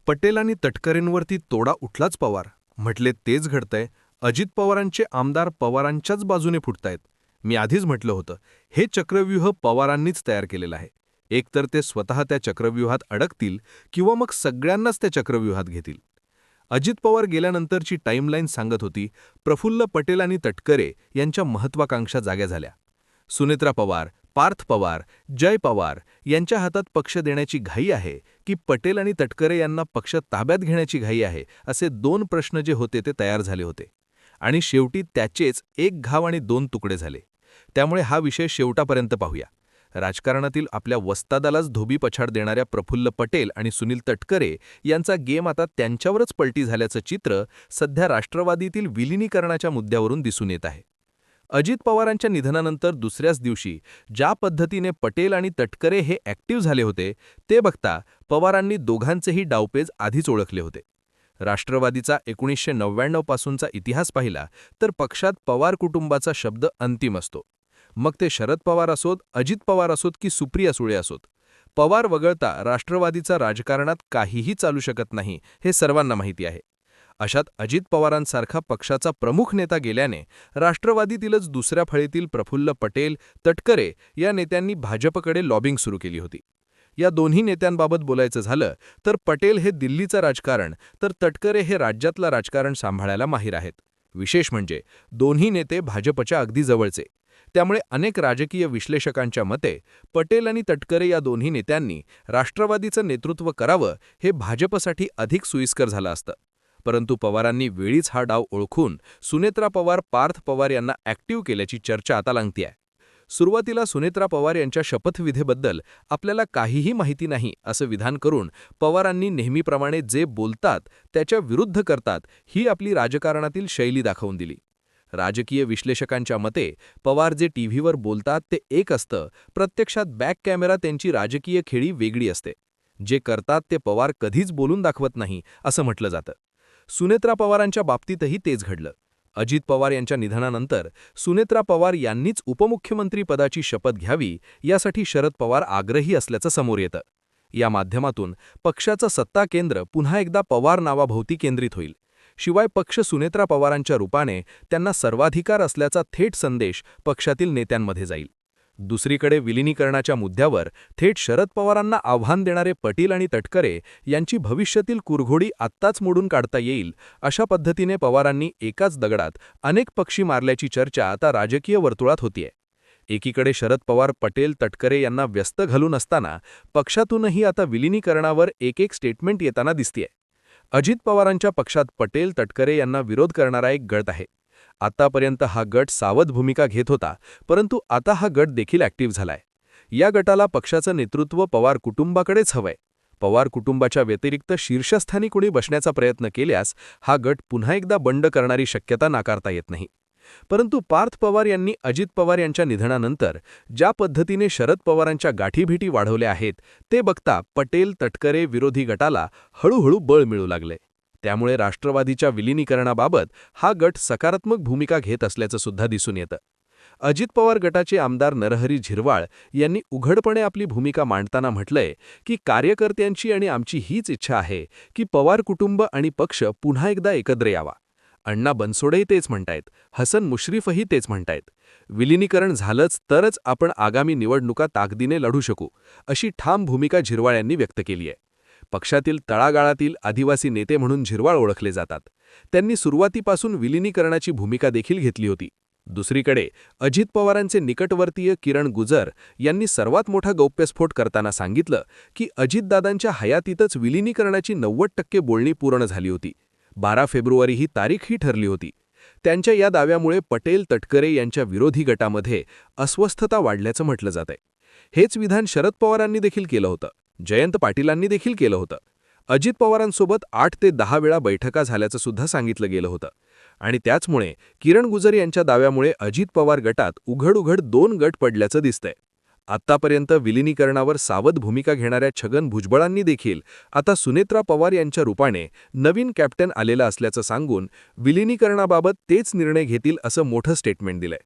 पटेल आणि तटकरेंवरती तोडा उठलाच पवार म्हटले तेच घडतंय. अजित पवारांचे आमदार पवारांच्याच बाजूने फुटतायत. मी आधीच म्हटलं होतं, हे चक्रव्यूह पवारांनीच तयार केलेलं आहे. एकतर ते स्वतः त्या चक्रव्यूहात अडकतील किंवा मग सगळ्यांनाच त्या चक्रव्यूहात घेतील. अजित पवार गेल्यानंतरची टाईमलाईन सांगत होती, प्रफुल्ल पटेल आणि तटकरे यांच्या महत्वाकांक्षा जाग्या झाल्या. सुनेत्रा पवार, पार्थ पवार, जय पवार यांच्या हातात पक्ष देण्याची घाई आहे की पटेल आणि तटकरे यांना पक्ष ताब्यात घेण्याची घाई आहे, असे दोन प्रश्न जे होते ते तयार झाले होते. आणि शेवटी त्याचेच एक घाव आणि दोन तुकडे झाले. त्यामुळे हा विषय शेवटापर्यंत पाहूया. राजकारणातील आपल्या वस्तादालाच धोबी पछाड देणाऱ्या प्रफुल्ल पटेल आणि सुनील तटकरे यांचा गेम आता त्यांच्यावरच पलटी झाल्याचं चित्र सध्या राष्ट्रवादीतील विलिनीकरणाच्या मुद्द्यावरून दिसून येत आहे. अजित पवारांच्या निधनानंतर दुसऱ्याच दिवशी ज्या पद्धतीने पटेल आणि तटकरे हे ॲक्टिव्ह झाले होते ते बघता पवारांनी दोघांचेही डावपेच आधीच ओळखले होते. राष्ट्रवादीचा 1999 पासूनचा इतिहास पाहिला तर पक्षात पवार कुटुंबाचा शब्द अंतिम असतो. मग ते शरद पवार असोत, अजित पवार असोत की सुप्रिया सुळे असोत. पवार वगळता राष्ट्रवादीचा राजकारणात काहीही चालू शकत नाही हे सर्वांना माहिती आहे. अशात अजित पवारांसारखा पक्षाचा प्रमुख नेता गेल्याने राष्ट्रवादीतीलच दुसऱ्या फळीतील प्रफुल्ल पटेल, तटकरे या नेत्यांनी भाजपकडे लॉबिंग सुरू केली होती. या दोन्ही नेत्यांबाबत बोलायचं झालं तर पटेल हे दिल्लीचं राजकारण तर तटकरे हे राज्यातलं राजकारण सांभाळायला माहीर आहेत. विशेष म्हणजे दोन्ही नेते भाजपच्या अगदी जवळचे. त्यामुळे अनेक राजकीय विश्लेषकांच्या मते पटेल आणि तटकरे या दोन्ही नेत्यांनी राष्ट्रवादीचं नेतृत्व करावं हे भाजपसाठी अधिक सोयीस्कर झालं असतं. परंतु पवारांनी वेळीच हा डाव ओळखून सुनेत्रा पवार, पार्थ पवार यांना ॲक्टिव्ह केल्याची चर्चा आता लागतेय. सुरुवातीला सुनेत्रा पवार यांच्या शपथविधीबद्दल आपल्याला काहीही माहिती नाही असं विधान करून पवारांनी नेहमीप्रमाणे जे बोलतात त्याच्या विरुद्ध करतात ही आपली राजकारणातील शैली दाखवून दिली. राजकीय विश्लेषकांच्या मते पवार जे टीव्हीवर बोलतात ते एक असतं, प्रत्यक्षात बॅक कॅमेरा त्यांची राजकीय खेळी वेगळी असते. जे करतात ते पवार कधीच बोलून दाखवत नाही असं म्हटलं जातं. सुनेत्रा पवारांच्या बाबतीतही तेच घडलं. अजित पवार यांच्या निधनानंतर सुनेत्रा पवार यांनीच उपमुख्यमंत्री पदाची शपथ घ्यावी यासाठी शरद पवार आग्रही असल्याचं समोर येतं. या माध्यमातून पक्षाचं सत्ता केंद्र पुन्हा एकदा पवार नावाभोवती केंद्रित होईल. शिवाय पक्ष सुनेत्रा पवारांच्या रूपाने त्यांना सर्वाधिकार असल्याचा थेट संदेश पक्षातील नेत्यांमध्ये जाईल. दुसरीकडे विलिनीकरणाच्या मुद्द्यावर थेट शरद पवारांना आव्हान देणारे पटेल आणि तटकरे यांची भविष्यातील कुरघोडी आत्ताच मोडून काढता येईल अशा पद्धतीने पवारांनी एकाच दगडात अनेक पक्षी मारल्याची चर्चा आता राजकीय वर्तुळात होतीये. एकीकडे शरद पवार, पटेल, तटकरे यांना व्यस्त घालून असताना पक्षातूनही आता विलिनीकरणावर एक स्टेटमेंट येताना दिसतेय. अजित पवारांच्या पक्षात पटेल, तटकरे यांना विरोध करणारा एक गट आहे. आतापर्यंत हा गट सावध भूमिका घेत होता, परंतु आता हा गट देखील ॲक्टिव्ह झालाय. या गटाला पक्षाचं नेतृत्व पवार कुटुंबाकडेच हवंय. पवार कुटुंबाच्या व्यतिरिक्त शीर्षस्थानी कुणी बसण्याचा प्रयत्न केल्यास हा गट पुन्हा एकदा बंड करणारी शक्यता नाकारता येत नाही. परंतु पार्थ पवार यांनी अजित पवार यांच्या निधनानंतर ज्या पद्धतीने शरद पवारांच्या गाठीभेटी वाढवल्या आहेत ते बघता पटेल, तटकरे विरोधी गटाला हळूहळू बळ मिळू लागले. त्यामुळे राष्ट्रवादीच्या विलिनीकरणाबाबत हा गट सकारात्मक भूमिका घेत असल्याचं सुद्धा दिसून येतं. अजित पवार गटाचे आमदार नरहरी झिरवाळ यांनी उघडपणे आपली भूमिका मांडताना म्हटलंय की कार्यकर्त्यांची आणि आमची हीच इच्छा आहे की पवार कुटुंब आणि पक्ष पुन्हा एकदा एकत्र यावा. अण्णा बनसोडेही तेच म्हणतायत, हसन मुश्रीफही तेच म्हणतायत. विलिनीकरण झालंच तरच आपण आगामी निवडणुका ताकदीने लढू शकू, अशी ठाम भूमिका झिरवाळ यांनी व्यक्त केली आहे. पक्षातील तळागाळातील आदिवासी नेते म्हणून झिरवाळ ओळखले जातात. त्यांनी सुरुवातीपासून विलिनीकरणाची भूमिका देखील घेतली होती. दुसरीकडे अजित पवारांचे निकटवर्तीय किरण गुजर यांनी सर्वात मोठा गौप्यस्फोट करताना सांगितलं की अजितदादांच्या हयातीतच विलिनीकरणाची 90% बोलणी पूर्ण झाली होती. 12 फेब्रुवारी ही तारीखही ठरली होती. त्यांच्या या दाव्यामुळे पटेल, तटकरे यांच्या विरोधी गटामध्ये अस्वस्थता वाढल्याचं म्हटलं जातंय. हेच विधान शरद पवारांनी देखील केलं होतं. जयंत पाटीलांनी देखील केलं होतं. अजित पवारांसोबत 8 ते 10 वेळा बैठका झाल्याचं सुद्धा सांगितलं गेलं होतं. आणि त्याचमुळे किरण गुजर यांच्या दाव्यामुळे अजित पवार गटात उघड 2 गट पडल्याचं दिसतंय. आत्तापर्यंत विलिनीकरणावर सावध भूमिका घेणाऱ्या छगन भुजबळांनी देखील आता सुनेत्रा पवार यांच्या रूपाने नवीन कॅप्टन आलेला असल्याचं सांगून विलिनीकरणाबाबत तेच निर्णय घेतील असं मोठं स्टेटमेंट दिलंय.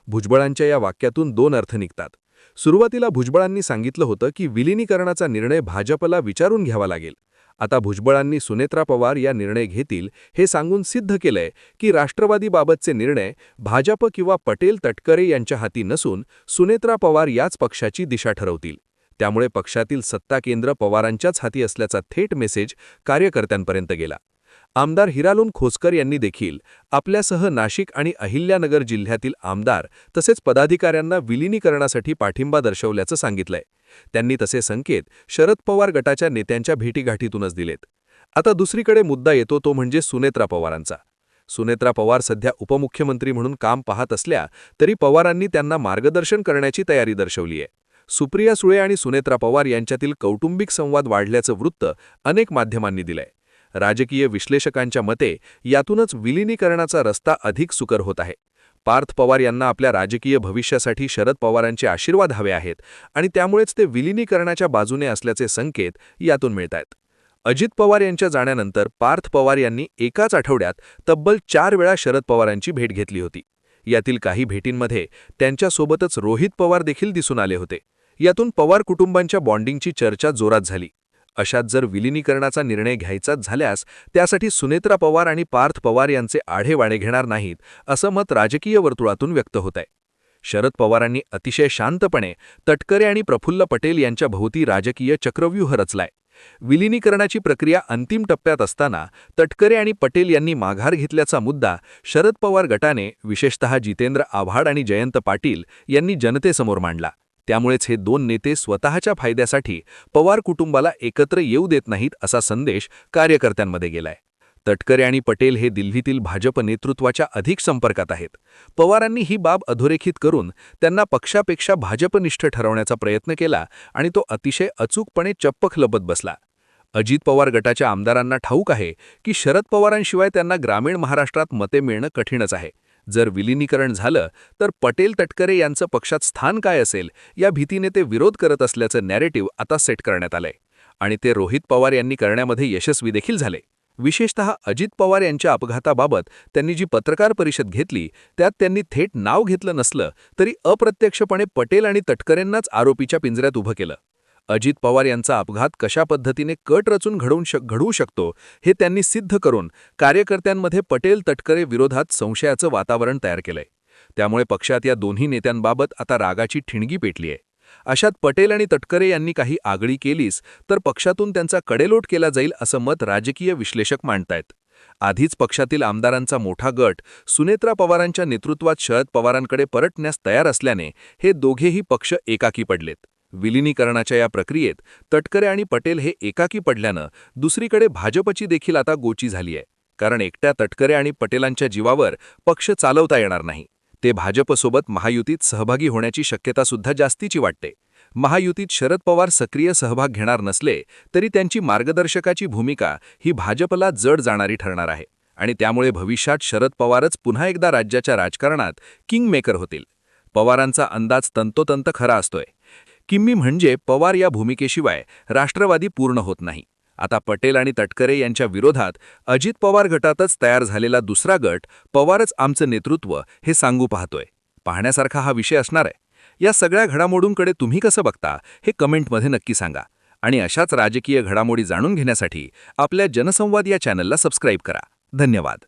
भुजबळांच्या या वाक्यातून 2 अर्थ निघतात. सुरुवातीला भुजबळांनी सांगितलं होतं की विलिनीकरणाचा निर्णय भाजपला विचारून घ्यावा लागेल. आता भुजबळांनी सुनेत्रा पवार या निर्णय घेतील हे सांगून सिद्ध केलंय की राष्ट्रवादीबाबतचे निर्णय भाजप किंवा पटेल तटकरे यांच्या हाती नसून सुनेत्रा पवार याच पक्षाची दिशा ठरवतील. त्यामुळे पक्षातील सत्ता केंद्र पवारांच्याच हाती असल्याचा थेट मेसेज कार्यकर्त्यांपर्यंत गेला. आमदार हिरालोन खोसकर यांनी देखील आपल्यासह नाशिक आणि अहिल्यानगर जिल्ह्यातील आमदार तसेच पदाधिकाऱ्यांना विलिनीकरणासाठी पाठिंबा दर्शवल्याचं सांगितलंय. त्यांनी तसे संकेत शरद पवार गटाच्या नेत्यांच्या भेटीगाठीतूनच दिलेत. आता दुसरीकडे मुद्दा येतो तो म्हणजे सुनेत्रा पवारांचा. सुनेत्रा पवार सध्या उपमुख्यमंत्री म्हणून काम पाहत असल्या तरी पवारांनी त्यांना मार्गदर्शन करण्याची तयारी दर्शवली आहे. सुप्रिया सुळे आणि सुनेत्रा पवार यांच्यातील कौटुंबिक संवाद वाढल्याचं वृत्त अनेक माध्यमांनी दिलंय. राजकीय विश्लेषकांच्या मते यातूनच विलिनीकरणाचा रस्ता अधिक सुकर होत आहे. पार्थ पवार यांना आपल्या राजकीय भविष्यासाठी शरद पवारांचे आशीर्वाद हवे आहेत आणि त्यामुळेच ते विलिनीकरणाच्या बाजूने असल्याचे संकेत यातून मिळतायत. अजित पवार यांच्या जाण्यानंतर पार्थ पवार यांनी एकाच आठवड्यात तब्बल 4 वेळा शरद पवारांची भेट घेतली होती. यातील काही भेटींमध्ये त्यांच्यासोबतच रोहित पवार देखील दिसून आले होते. यातून पवार कुटुंबांच्या बॉन्डिंगची चर्चा जोरात झाली. अशात जर विलिनीकरणाचा निर्णय घ्यायचाच झाल्यास त्यासाठी सुनेत्रा पवार आणि पार्थ पवार यांचे आढेवाढे घेणार नाहीत असं मत राजकीय वर्तुळातून व्यक्त होत आहे. शरद पवारांनी अतिशय शांतपणे तटकरे आणि प्रफुल्ल पटेल यांच्या भोवती राजकीय चक्रव्यूह रचलाय. विलिनीकरणाची प्रक्रिया अंतिम टप्प्यात असताना तटकरे आणि पटेल यांनी माघार घेतल्याचा मुद्दा शरद पवार गटाने विशेषतः जितेंद्र आव्हाड आणि जयंत पाटील यांनी जनतेसमोर मांडला. त्यामुळेच हे दोन नेते स्वतःच्या फायद्यासाठी पवार कुटुंबाला एकत्र येऊ देत नाहीत असा संदेश कार्यकर्त्यांमध्ये गेलाय. तटकरे आणि पटेल हे दिल्लीतील भाजप नेतृत्वाच्या अधिक संपर्कात आहेत. पवारांनी ही बाब अधोरेखित करून त्यांना पक्षापेक्षा भाजपनिष्ठ ठरवण्याचा प्रयत्न केला आणि तो अतिशय अचूकपणे चप्पख लपत बसला. अजित पवार गटाच्या आमदारांना ठाऊक आहे की शरद पवारांशिवाय त्यांना ग्रामीण महाराष्ट्रात मते मिळणं कठीणच आहे. जर विलिनीकरण झालं तर पटेल तटकरे यांचं पक्षात स्थान काय असेल या भीतीने ते विरोध करत असल्याचं नॅरेटिव्ह आता सेट करण्यात आलंय आणि ते रोहित पवार यांनी करण्यामध्ये यशस्वी देखील झाले. विशेषतः अजित पवार यांच्या अपघाताबाबत त्यांनी जी पत्रकार परिषद घेतली त्यात त्यांनी थेट नाव घेतलं नसलं तरी अप्रत्यक्षपणे पटेल आणि तटकरेंनाच आरोपीच्या पिंजऱ्यात उभं केलं. अजित पवार यांचा अपघात कशा पद्धतीने कट रचून घडवू शकतो हे त्यांनी सिद्ध करून कार्यकर्त्यांमध्ये पटेल तटकरे विरोधात संशयाचं वातावरण तयार केलंय. त्यामुळे पक्षात या दोन्ही नेत्यांबाबत आता रागाची ठिणगी पेटली आहे. अशात पटेल आणि तटकरे यांनी काही आगळी केलीच तर पक्षातून त्यांचा कडेलोट केला जाईल असं मत राजकीय विश्लेषक मांडतायत. आधीच पक्षातील आमदारांचा मोठा गट सुनेत्रा पवारांच्या नेतृत्वात शरद पवारांकडे परतण्यास तयार असल्याने हे दोघेही पक्ष एकाकी पडलेत. विलिनीकरणाच्या या प्रक्रियेत तटकरे आणि पटेल हे एकाकी पडल्यानं दुसरीकडे भाजपची देखील आता गोची झाली आहे. कारण एकट्या तटकरे आणि पटेलांच्या जीवावर पक्ष चालवता येणार नाही. ते भाजपसोबत महायुतीत सहभागी होण्याची शक्यतासुद्धा जास्तीची वाटते. महायुतीत शरद पवार सक्रिय सहभाग घेणार नसले तरी त्यांची मार्गदर्शकाची भूमिका ही भाजपला जड जाणारी ठरणार आहे आणि त्यामुळे भविष्यात शरद पवारच पुन्हा एकदा राज्याच्या राजकारणात किंगमेकर होतील. पवारांचा अंदाज तंतोतंत खरा असतोय. किम्मी म्हणजे पवार या भूमिकेशिवाय राष्ट्रवादी पूर्ण होत नाही. आता पटेल आणि तटकरे यांच्या विरोधात अजित पवार गटातच तयार झालेला दुसरा गट पवारच आमचं नेतृत्व हे सांगू पाहतोय. पाहण्यासारखा हा विषय असणार आहे. या सगळ्या घडामोडींकडे तुम्ही कसं बघता हे कमेंटमध्ये नक्की सांगा आणि अशाच राजकीय घडामोडी जाणून घेण्यासाठी आपल्या जनसंवाद या चॅनलला सबस्क्राईब करा. धन्यवाद.